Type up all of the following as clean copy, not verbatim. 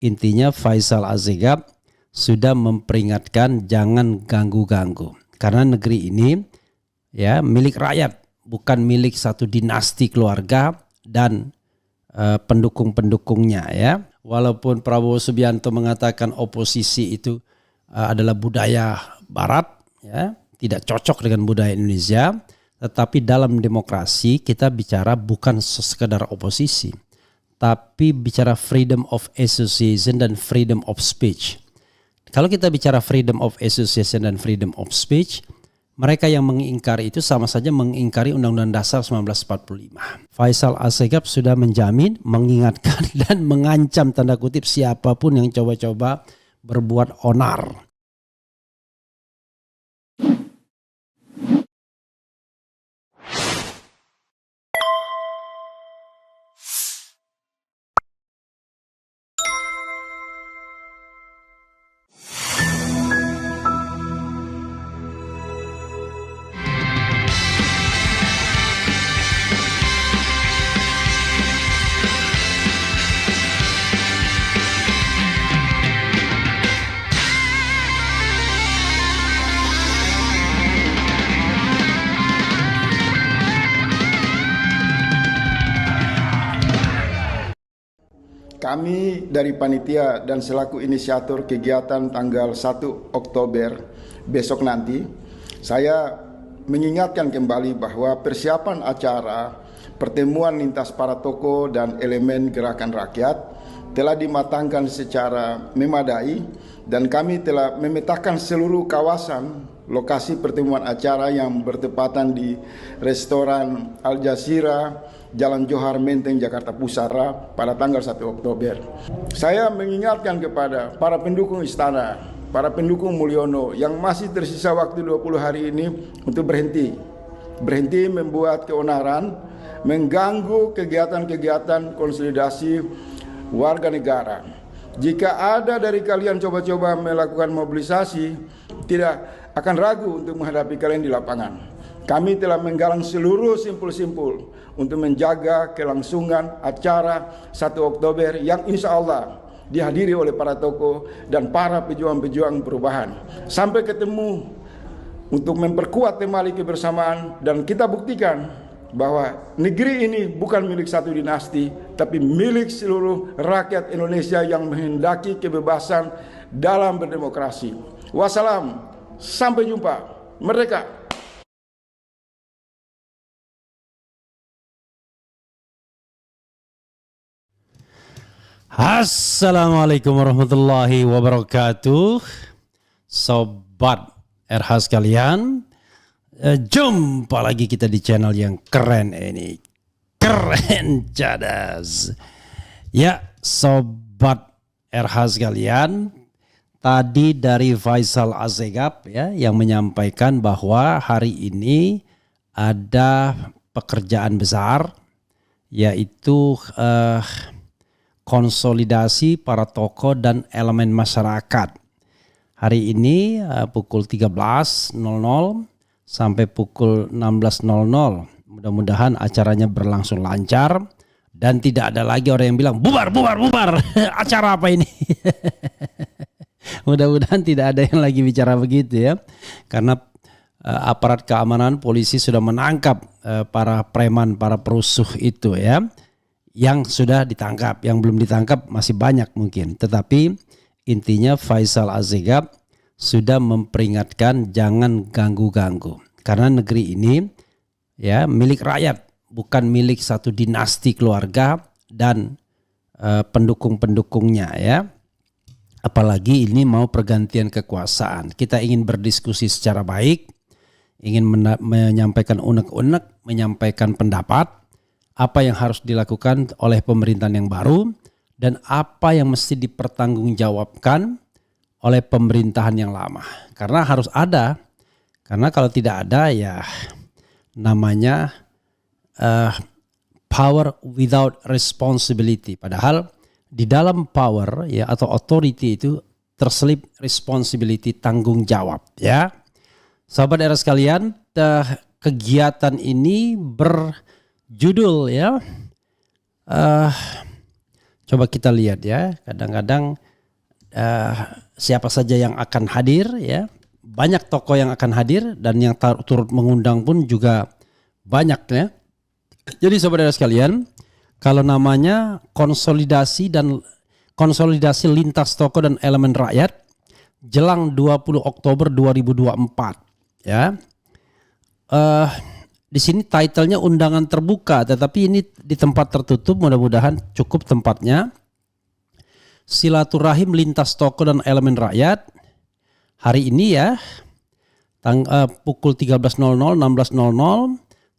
intinya Faisal Assegaf sudah memperingatkan jangan ganggu-ganggu. Karena negeri ini ya milik rakyat, bukan milik satu dinasti keluarga dan pendukung-pendukungnya ya. Walaupun Prabowo Subianto mengatakan oposisi itu adalah budaya barat ya, tidak cocok dengan budaya Indonesia, tetapi dalam demokrasi kita bicara bukan sekedar oposisi, tapi bicara freedom of association dan freedom of speech. Kalau kita bicara freedom of association dan freedom of speech, mereka yang mengingkari itu sama saja mengingkari Undang-Undang Dasar 1945. Faisal Assegaf sudah menjamin, mengingatkan dan mengancam tanda kutip siapapun yang coba-coba berbuat onar. Kami dari panitia dan selaku inisiator kegiatan tanggal 1 Oktober besok nanti, saya mengingatkan kembali bahwa persiapan acara pertemuan lintas para tokoh dan elemen gerakan rakyat telah dimatangkan secara memadai dan kami telah memetakan seluruh kawasan lokasi pertemuan acara yang bertepatan di restoran Al Jazeera, Jalan Johar Menteng, Jakarta Pusat pada tanggal 1 Oktober. Saya mengingatkan kepada para pendukung istana, para pendukung Mulyono yang masih tersisa waktu 20 hari ini untuk berhenti membuat keonaran, mengganggu kegiatan-kegiatan konsolidasi warga negara. Jika ada dari kalian coba-coba melakukan mobilisasi, tidak akan ragu untuk menghadapi kalian di lapangan. Kami telah menggalang seluruh simpul-simpul untuk menjaga kelangsungan acara 1 Oktober yang insya Allah dihadiri oleh para tokoh dan para pejuang-pejuang perubahan. Sampai ketemu untuk memperkuat temali kebersamaan dan kita buktikan bahwa negeri ini bukan milik satu dinasti, tapi milik seluruh rakyat Indonesia yang menghendaki kebebasan dalam berdemokrasi. Wassalam, sampai jumpa, merdeka. Assalamualaikum warahmatullahi wabarakatuh. Sobat RH sekalian, jumpa lagi kita di channel yang keren ini. Keren cadas. Ya, Sobat RH sekalian, tadi dari Faisal Assegaf ya yang menyampaikan bahwa hari ini ada pekerjaan besar, yaitu konsolidasi para tokoh dan elemen masyarakat. Hari ini pukul 13.00 sampai pukul 16.00. Mudah-mudahan acaranya berlangsung lancar dan tidak ada lagi orang yang bilang bubar. Acara apa ini? Mudah-mudahan tidak ada yang lagi bicara begitu ya. Karena aparat keamanan polisi sudah menangkap para preman, para perusuh itu ya. Yang sudah ditangkap, yang belum ditangkap masih banyak mungkin. Tetapi intinya Faisal Assegaf sudah memperingatkan jangan ganggu-ganggu. Karena negeri ini ya milik rakyat, bukan milik satu dinasti keluarga dan pendukung-pendukungnya ya. Apalagi ini mau pergantian kekuasaan. Kita ingin berdiskusi secara baik, ingin menyampaikan unek-unek, menyampaikan pendapat. Apa yang harus dilakukan oleh pemerintahan yang baru dan apa yang mesti dipertanggungjawabkan oleh pemerintahan yang lama. Karena harus ada, karena kalau tidak ada ya namanya power without responsibility. Padahal di dalam power ya atau authority itu terselip responsibility, tanggung jawab ya. Sahabat era sekalian, kegiatan ini berjudul ya Coba kita lihat ya, kadang-kadang siapa saja yang akan hadir ya, banyak tokoh yang akan hadir dan yang turut mengundang pun juga banyak ya. Jadi saudara sekalian, kalau namanya konsolidasi lintas tokoh dan elemen rakyat jelang 20 Oktober 2024 ya. Di sini titlenya undangan terbuka, tetapi ini di tempat tertutup, mudah-mudahan cukup tempatnya. Silaturahim lintas tokoh dan elemen rakyat hari ini ya, pukul 13.00, 16.00,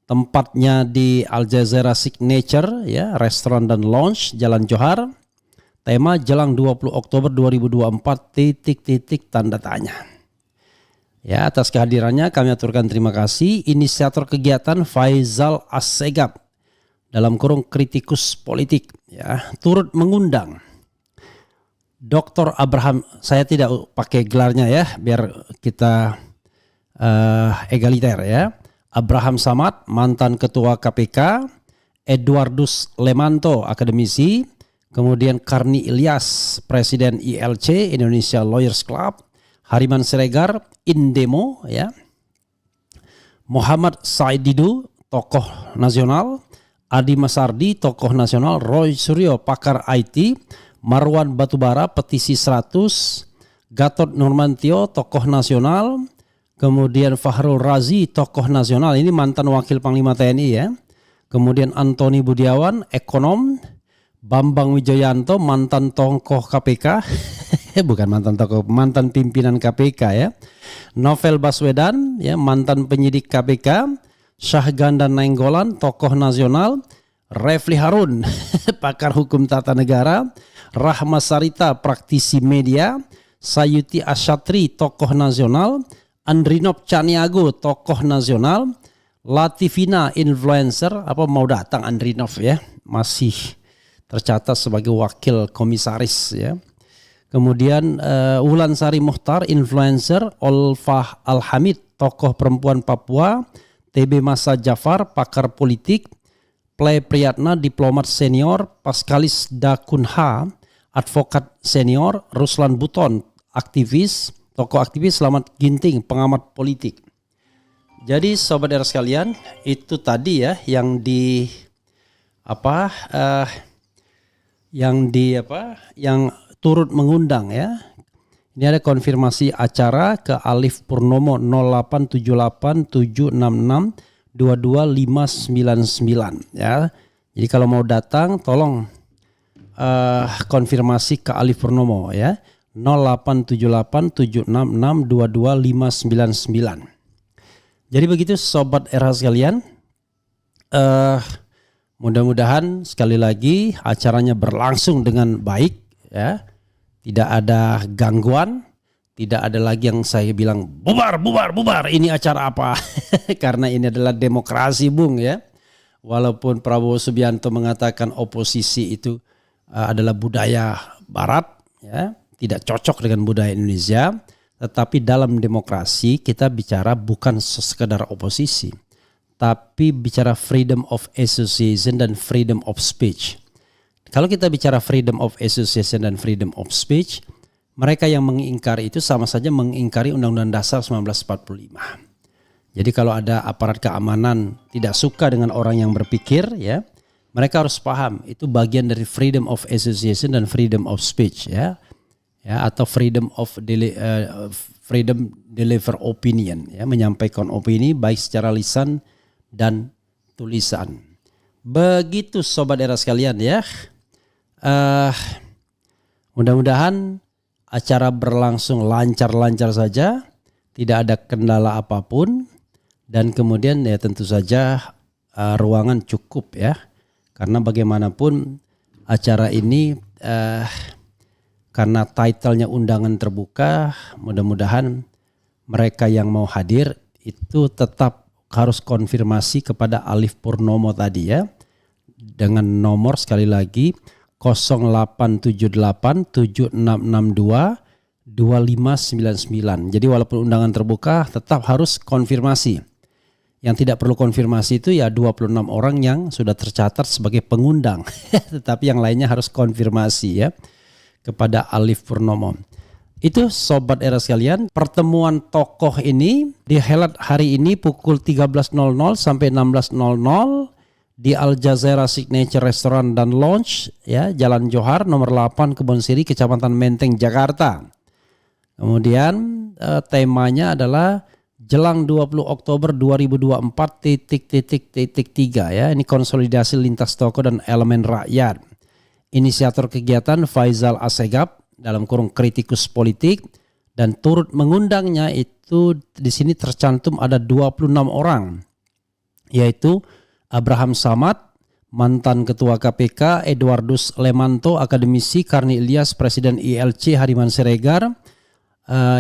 tempatnya di Al Jazeera Signature ya, restoran dan lounge Jalan Johar. Tema jelang 20 Oktober 2024 tanda tanya. Ya, atas kehadirannya kami aturkan terima kasih. Inisiator kegiatan Faisal Assegaf dalam kurung kritikus politik ya, turut mengundang Dr. Abraham, saya tidak pakai gelarnya ya biar kita egaliter ya. Abraham Samad, mantan ketua KPK, Eduardus Lemanto, akademisi, kemudian Karni Ilyas, presiden ILC Indonesia Lawyers Club, Hariman Siregar, Indemo ya, Muhammad Said Didu, tokoh nasional, Adi Masardi, tokoh nasional, Roy Suryo, pakar IT, Marwan Batubara, petisi 100, Gatot Nurmantio, tokoh nasional, kemudian Fahrul Razi, tokoh nasional, ini mantan wakil Panglima TNI ya, kemudian Antoni Budiawan, ekonom, Bambang Wijoyanto, mantan tokoh KPK, bukan mantan tokoh, mantan pimpinan KPK ya, Novel Baswedan ya, mantan penyidik KPK, Syahganda Nainggolan, tokoh nasional, Refli Harun, pakar hukum tata negara, Rahma Sarita, praktisi media, Sayuti Asyatri, tokoh nasional, Andrinov Caniago, tokoh nasional, Latifina, influencer, apa mau datang Andrinov ya, masih tercatat sebagai wakil komisaris ya. Kemudian Wulan Sari Muhtar, influencer, Olfah Alhamid, tokoh perempuan Papua, TB Masa Jafar, pakar politik, Play Priyatna, diplomat senior, Paskalis Dakunha, advokat senior, Ruslan Buton, aktivis, tokoh aktivis, Slamet Ginting, pengamat politik. Jadi sobat era sekalian, itu tadi ya yang yang turut mengundang ya. Ini ada konfirmasi acara ke Alif Purnomo 087876622599 ya. Jadi kalau mau datang tolong konfirmasi ke Alif Purnomo ya, 087876622599. Jadi begitu sobat era sekalian. Mudah-mudahan sekali lagi acaranya berlangsung dengan baik ya. Tidak ada gangguan, tidak ada lagi yang saya bilang bubar, ini acara apa? Karena ini adalah demokrasi Bung ya. Walaupun Prabowo Subianto mengatakan oposisi itu adalah budaya barat ya, tidak cocok dengan budaya Indonesia, tetapi dalam demokrasi kita bicara bukan sekedar oposisi, tapi bicara freedom of association dan freedom of speech. Kalau kita bicara freedom of association dan freedom of speech, mereka yang mengingkari itu sama saja mengingkari Undang-Undang Dasar 1945. Jadi kalau ada aparat keamanan tidak suka dengan orang yang berpikir ya, mereka harus paham itu bagian dari freedom of association dan freedom of speech ya. Ya, atau freedom deliver opinion ya, menyampaikan opini baik secara lisan dan tulisan. Begitu sobat era sekalian ya. Mudah-mudahan acara berlangsung lancar-lancar saja, tidak ada kendala apapun, dan kemudian ya tentu saja ruangan cukup ya, karena bagaimanapun acara ini karena titlenya undangan terbuka, mudah-mudahan mereka yang mau hadir itu tetap harus konfirmasi kepada Alif Purnomo tadi ya, dengan nomor sekali lagi 087876622599. Jadi walaupun undangan terbuka tetap harus konfirmasi. Yang tidak perlu konfirmasi itu ya 26 orang yang sudah tercatat sebagai pengundang. Tetapi yang lainnya harus konfirmasi ya kepada Alif Purnomo. Itu Sobat Era sekalian, pertemuan tokoh ini dihelat hari ini pukul 13.00 sampai 16.00 di Al Jazeera Signature Restaurant dan Lounge ya, Jalan Johar nomor 8 Kebon Siri, Kecamatan Menteng, Jakarta. Kemudian temanya adalah jelang 20 Oktober 2024 titik-titik-titik-3 ya. Ini konsolidasi lintas tokoh dan elemen rakyat. Inisiator kegiatan Faisal Assegaf dalam kurung kritikus politik, dan turut mengundangnya itu di sini tercantum ada 26 orang, yaitu Abraham Samad, mantan Ketua KPK, Edwardus Lemanto, akademisi, Karni Ilyas, Presiden ILC Hariman Siregar,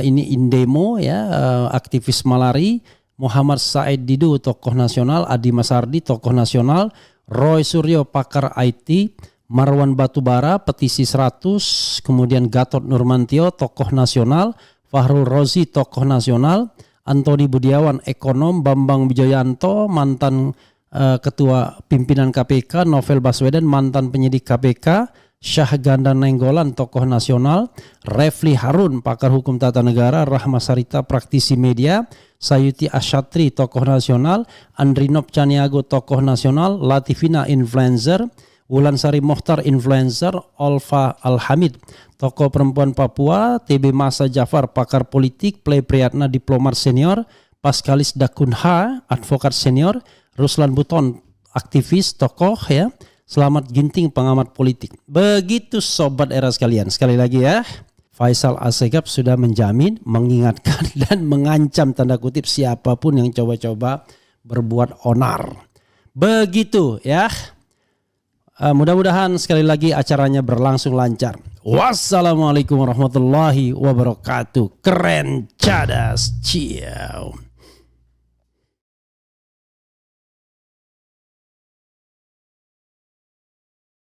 ini Indemo ya, aktivis Malari, Muhammad Said Didu, tokoh nasional, Adi Masardi, tokoh nasional, Roy Suryo, pakar IT, Marwan Batubara, petisi 100, kemudian Gatot Nurmantio, tokoh nasional, Fahrul Rozi, tokoh nasional, Antoni Budiawan, ekonom, Bambang Wijoyanto, mantan Ketua Pimpinan KPK, Novel Baswedan, mantan penyidik KPK, Syahganda Nenggolan, tokoh nasional, Refli Harun, pakar hukum tata negara, Rahma Sarita, praktisi media, Sayuti Asyatri, tokoh nasional, Andrinop Caniago, tokoh nasional, Latifina, influencer, Wulansari Mohtar, influencer, Olfa Alhamid, tokoh perempuan Papua, TB Masa Jafar, pakar politik, Play Priyatna, diplomat senior, Paskalis Dakunha, advokat senior, Ruslan Buton, aktivis, tokoh ya, Selamat Ginting, pengamat politik. Begitu Sobat Era sekalian. Sekali lagi ya, Faisal Assegaf sudah menjamin, mengingatkan dan mengancam tanda kutip siapapun yang coba-coba berbuat onar. Begitu ya. Mudah-mudahan sekali lagi acaranya berlangsung lancar. Wassalamualaikum warahmatullahi wabarakatuh. Keren, cadas, ciao.